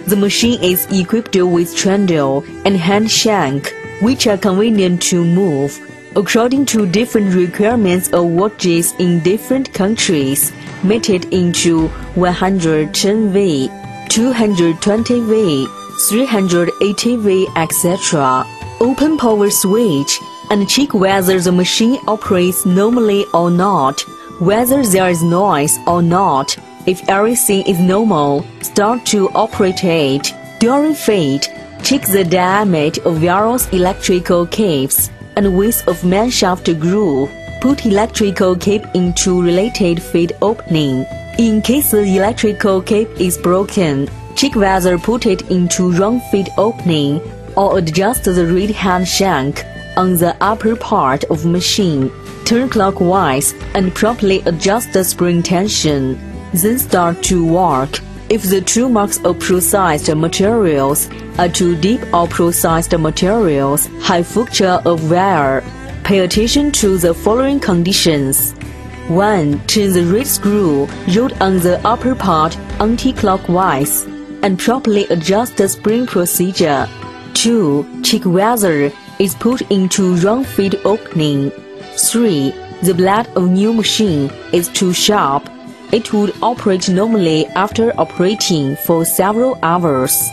The machine is equipped with trundle and hand shank, which are convenient to move according to different requirements of watches in different countries, mated into 110V, 220V, 380V, etc. Open power switch and check whether the machine operates normally or not, whether there is noise or not. If everything is normal, start to operate it. During feed, check the diameter of various electrical cables and width of manshaft groove. Put electrical cable into related feed opening. In case the electrical cable is broken, check whether put it into wrong feed opening or adjust the reed hand shank on the upper part of machine. Turn clockwise and properly adjust the spring tension. Then start to work. If the two marks of processed materials are too deep or processed materials have fracture of wire, pay attention to the following conditions. 1. Turn the reed screw rod on the upper part anti-clockwise and properly adjust the spring procedure. 2. Check whether it's put into wrong feed opening. 3. The blade of new machine is too sharp. It would operate normally after operating for several hours.